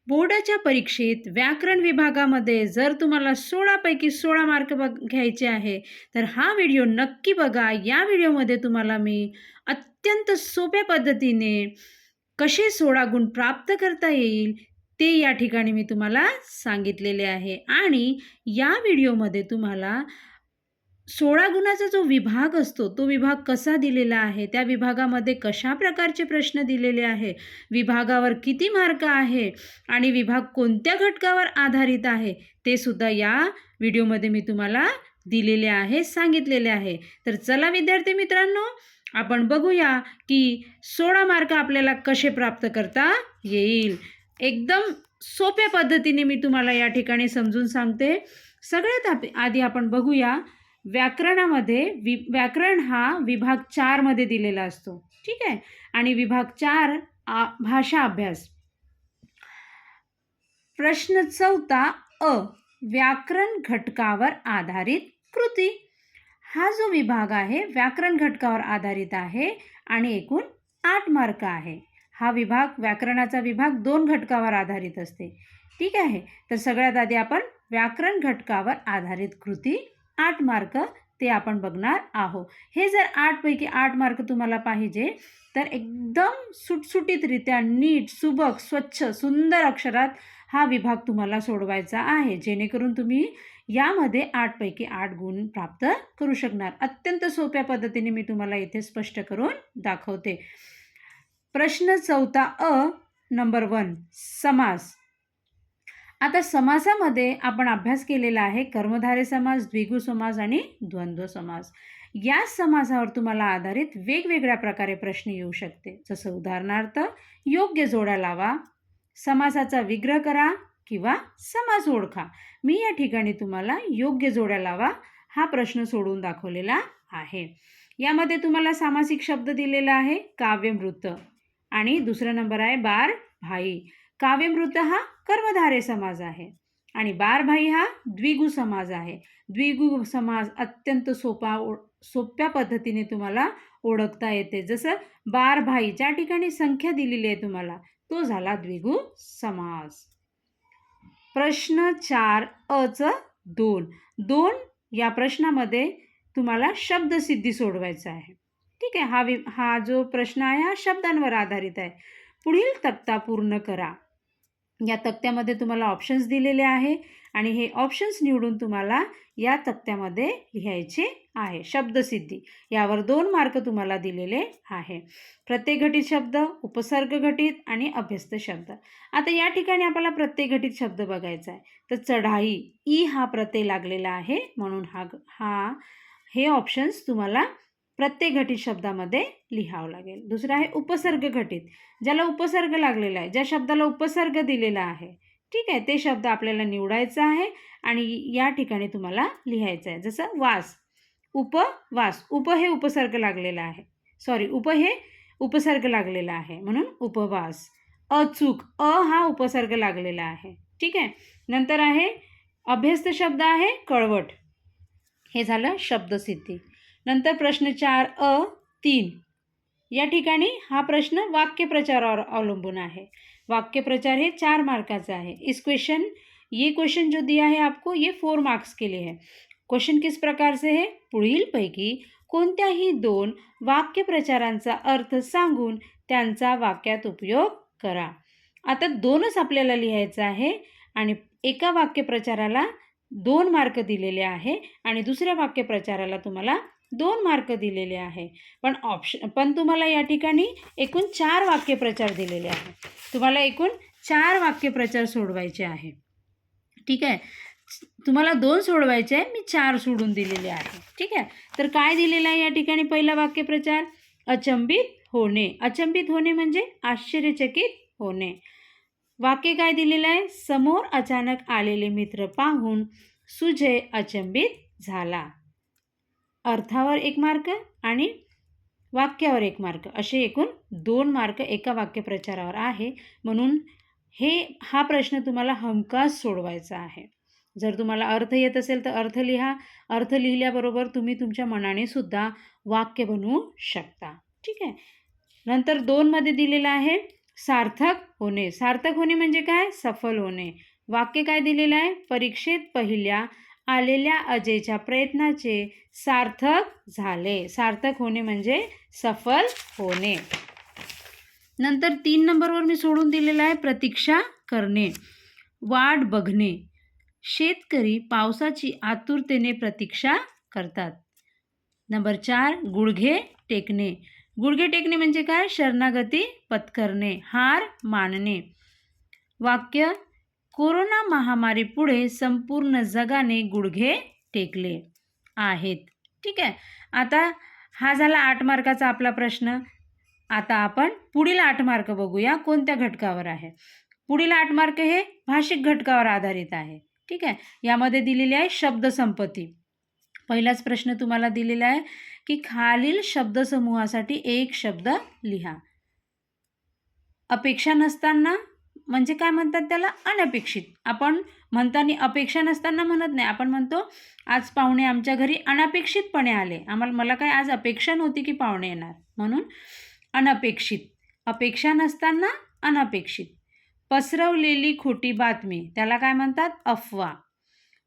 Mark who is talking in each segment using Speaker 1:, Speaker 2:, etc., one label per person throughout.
Speaker 1: बोर्डाच्या परीक्षेत व्याकरण विभागामध्ये जर तुम्हाला 16 पैकी 16 मार्क घ्यायचे आहे, तर हा व्हिडिओ नक्की बघा. या व्हिडिओमध्ये तुम्हाला मी अत्यंत सोप्या पद्धतीने कसे 16 गुण प्राप्त करता येईल, ते या ठिकाणी मी तुम्हाला सांगितलेले आहे. आणि या व्हिडिओमध्ये तुम्हाला 16 गुणाचा जो विभाग असतो, तो विभाग कसा दिलेला आहे, त्या विभागामध्ये कशा प्रकारचे प्रश्न दिलेले आहे, विभागावर किती मार्क आहे आणि विभाग कोणत्या घटकावर आधारित आहे, ते सुद्धा या व्हिडिओमध्ये मी तुम्हाला दिलेले आहे, सांगितलेले आहे. तर चला विद्यार्थी मित्रांनो, आपण बघूया की 16 मार्क आपल्याला कसे प्राप्त करता येईल. एकदम सोप्या पद्धतीने मी तुम्हाला या ठिकाणी समजून सांगते. सगळ्यात आधी आपण बघूया, व्याकरणामध्ये व्याकरण हा विभाग 4 मध्ये दिलेला असतो. ठीक आहे. आणि विभाग 4 भाषा अभ्यास. प्रश्न 4 व्याकरण घटकावर आधारित कृती. हा जो विभाग आहे व्याकरण घटकावर आधारित आहे आणि एकूण 8 मार्क आहे. हा विभाग, व्याकरणाचा विभाग 2 घटकावर आधारित असते. ठीक आहे. तर सगळ्यात आधी आपण व्याकरण घटकावर आधारित कृती 8 मार्क ते आपण बघणार आहोत. हे जर 8 पैकी 8 मार्क तुम्हाला पाहिजे तर एकदम सुटसुटीतरित्या, नीट, सुबक, स्वच्छ, सुंदर अक्षरात हा विभाग तुम्हाला सोडवायचा आहे, जेणेकरून तुम्ही यामध्ये 8 पैकी 8 गुण प्राप्त करू शकणार. अत्यंत सोप्या पद्धतीने मी तुम्हाला इथे स्पष्ट करून दाखवते. प्रश्न 4 नंबर 1 समास. आता समासामध्ये आपण अभ्यास केलेला आहे कर्मधारय समास, द्विगु समास आणि द्वंद्व समास. या समासावर तुम्हाला आधारित वेगवेगळ्या प्रकारे प्रश्न येऊ शकते. जसं उदाहरणार्थ, योग्य जोड्या लावा, समासाचा विग्रह करा किंवा समास ओळखा. मी या ठिकाणी तुम्हाला योग्य जोड्या लावा हा प्रश्न सोडून दाखवलेला आहे. यामध्ये तुम्हाला सामासिक शब्द दिलेला आहे काव्यमृत आणि दुसरा नंबर आहे बार भाई. काव्यमृत हा कर्मधारय समास आहे आणि बारभाई हा द्विगु समास आहे. द्विगु समास अत्यंत सोप्या पद्धतीने तुम्हाला ओळखता येते. जसं बारभाई, ज्या ठिकाणी संख्या दिलेली आहे तुम्हाला, तो झाला द्विगु समास. प्रश्न 4 2 या प्रश्नामध्ये तुम्हाला शब्दसिद्धी सोडवायचा आहे. ठीक आहे. हा जो प्रश्न आहे हा शब्दांवर आधारित आहे. पुढील तक्ता पूर्ण करा. या तक्त्यामध्ये तुम्हाला ऑप्शन्स दिलेले आहे आणि हे ऑप्शन्स निवडून तुम्हाला या तक्त्यामध्ये लिहायचे आहे. शब्दसिद्धी यावर 2 मार्क तुम्हाला दिलेले आहे. प्रत्येक घटित शब्द, उपसर्ग घटित आणि अभ्यस्त शब्द. आता या ठिकाणी आपल्याला प्रत्येक घटित शब्द बघायचा आहे. तर चढाई, ई हा प्रत्यय लागलेला आहे म्हणून हे ऑप्शन्स तुम्हाला प्रत्येक घटित शब्दामध्ये लिहावं लागेल. दुसरं आहे उपसर्ग घटित, ज्याला उपसर्ग लागलेला आहे, ज्या शब्दाला उपसर्ग दिलेला आहे. ठीक आहे. ते शब्द आपल्याला निवडायचं आहे आणि या ठिकाणी तुम्हाला लिहायचं आहे. जसं वास, उपवास. उप हे उपसर्ग लागलेला आहे, उप हे उपसर्ग लागलेला आहे म्हणून उपवास. अचूक, हा उपसर्ग लागलेला आहे. ठीक आहे. नंतर आहे अभ्यस्त शब्द आहे कळवट. हे झालं शब्दसिद्धी. नंतर प्रश्न 4 या ठिकाणी हा प्रश्न वाक्यप्रचारावर अवलंबून आहे. वाक्यप्रचार हे 4 मार्काचा है. ये क्वेश्चन जो दिया है आपको, ये 4 मार्क्स के लिए है. क्वेश्चन किस प्रकार से है? पुढीलपैकी कोणत्याही 2 वाक्यप्रचारांचा अर्थ सांगून त्यांचा वाक्यात उपयोग करा. आता 2च आपल्याला लिहायचं आहे आणि एका वाक्यप्रचाराला 2 मार्क दिलेले आहे आणि दुसऱ्या वाक्यप्रचाराला तुम्हाला 2 मार्क दिलेले आहे. पण तुम्हाला या ठिकाणी एकूण 4 वाक्यप्रचार दिलेले आहे. तुम्हाला एकूण 4 वाक्यप्रचार सोडवायचे आहे. ठीक आहे. तुम्हाला 2 सोडवायचे आहे, मी 4 सोडून दिलेले आहे. ठीक आहे. तर काय दिलेलं आहे या ठिकाणी? पहिला वाक्यप्रचार अचंबित होणे. अचंबित होणे म्हणजे आश्चर्यचकित होणे. वाक्य काय दिलेलं आहे? समोर अचानक आलेले मित्र पाहून सुजय अचंबित झाला. अर्थावर 1 मार्क आणि वाक्यावर 1 मार्क, असे एकूण 2 मार्क एका वाक्यप्रचारावर आहे. म्हणून हा प्रश्न तुम्हाला हमखास सोडवायचा आहे. जर तुम्हाला अर्थ येत असेल तर अर्थ लिहा. अर्थ लिहिल्याबरोबर तुम्ही तुमच्या मनाने सुद्धा वाक्य बनवू शकता. ठीक आहे. नंतर 2 मध्ये दिलेलं आहे सार्थक होणे. सार्थक होणे म्हणजे काय? सफल होणे. वाक्य काय दिलेलं आहे? परीक्षेत पहिल्या आलेल्या अजयच्या प्रयत्नाचे सार्थक झाले. सार्थक होणे म्हणजे सफल होणे. नंतर 3 नंबरवर मी सोडून दिलेलं आहे प्रतीक्षा करणे, वाट बघणे. शेतकरी पावसाची आतुरतेने प्रतीक्षा करतात. नंबर 4 गुडघे टेकणे. गुडघे टेकणे म्हणजे काय? शरणागती पत्करणे, हार मानणे. वाक्य कोरोना महामारीपुढे संपूर्ण जगाने गुडघे टेकले आहेत. ठीक आहे. आता हा झाला 8 मार्काचा आपला प्रश्न. आता आपण पुढील 8 मार्क बघूया कोणत्या घटकावर आहे. पुढील 8 मार्क हे भाषिक घटकावर आधारित आहे. ठीक आहे. यामध्ये दिलेली आहे शब्दसंपत्ती. पहिलाच प्रश्न तुम्हाला दिलेला आहे की खालील शब्दसमूहासाठी एक शब्द लिहा. अपेक्षा नसताना म्हणजे काय म्हणतात त्याला? अनपेक्षित. आपण म्हणताना अपेक्षा नसताना म्हणत नाही, आपण म्हणतो आज पाहुणे आमच्या घरी अनपेक्षितपणे आले. मला काय आज अपेक्षा नव्हती की पाहुणे येणार, म्हणून अनपेक्षित. अपेक्षा नसताना अनपेक्षित. पसरवलेली खोटी बातमी त्याला काय म्हणतात? अफवा.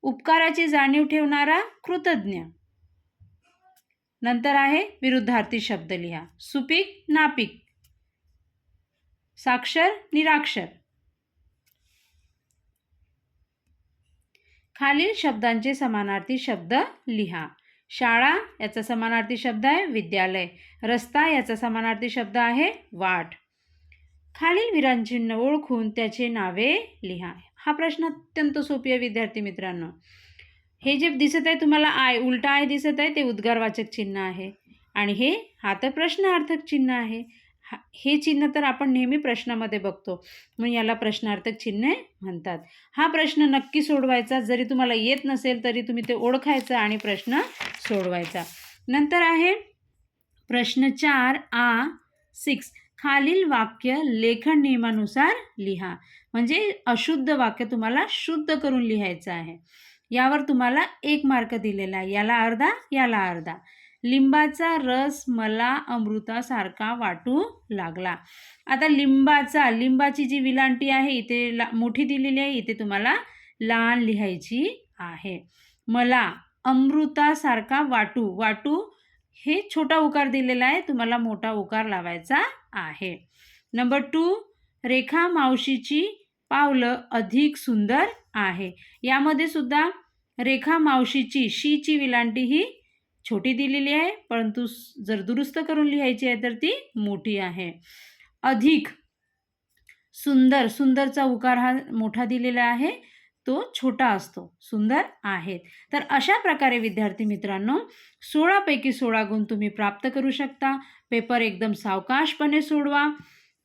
Speaker 1: उपकाराची जाणीव ठेवणारा कृतज्ञ. नंतर आहे विरुद्धार्थी शब्द लिहा. सुपीक नापीक, साक्षर निराक्षर. खालील शब्दांचे समानार्थी शब्द लिहा. शाळा याचा समानार्थी शब्द आहे विद्यालय. रस्ता याचा समानार्थी शब्द आहे वाट. खालील विरांचिन्ह ओळखून त्याचे नावे लिहा. हा प्रश्न अत्यंत सोपी आहे विद्यार्थी मित्रांनो. हे जे दिसत आहे तुम्हाला उलटा आय दिसत आहे ते उद्गारवाचक चिन्ह आहे आणि हा तर प्रश्नार्थक चिन्ह आहे. हे चिन्ह तर आपण नेहमी प्रश्नामध्ये बघतो, मग याला प्रश्नार्थक चिन्ह म्हणतात. हा प्रश्न नक्की सोडवायचा. जरी तुम्हाला येत नसेल तरी तुम्ही ते ओळखायचं आणि प्रश्न सोडवायचा. नंतर आहे प्रश्न 4A6. खालील वाक्य लेखन नियमानुसार लिहा. म्हणजे अशुद्ध वाक्य तुम्हाला शुद्ध करून लिहायचं आहे. यावर तुम्हाला 1 मार्क दिलेला आहे. याला अर्धा, याला अर्धा. लिंबाचा रस मला अमृतासारखा वाटू लागला. आता लिंबाची जी विलांटी आहे इथे मोठी दिलेली आहे, इथे तुम्हाला लहान लिहायची आहे. मला अमृतासारखा वाटू हे छोटा उकार दिलेला आहे, तुम्हाला मोठा उकार लावायचा आहे. नंबर 2 रेखा मावशीची पावलं अधिक सुंदर आहे. यामध्ये सुद्धा रेखा मावशीची शीची विलांटी ही छोटी दिलेली आहे, परंतु जर दुरुस्त करून लिहायची आहे तर ती मोठी आहे. अधिक सुंदरचा उकार हा मोठा दिलेला आहे, तो छोटा असतो. सुंदर आहेत. तर अशा प्रकारे विद्यार्थी मित्रांनो 16 पैकी 16 गुण तुम्ही प्राप्त करू शकता. पेपर एकदम सावकाशपणे सोडवा.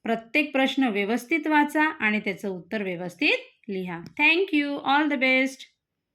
Speaker 1: प्रत्येक प्रश्न व्यवस्थित वाचा आणि त्याचं उत्तर व्यवस्थित लिहा. थँक्यू. All the best.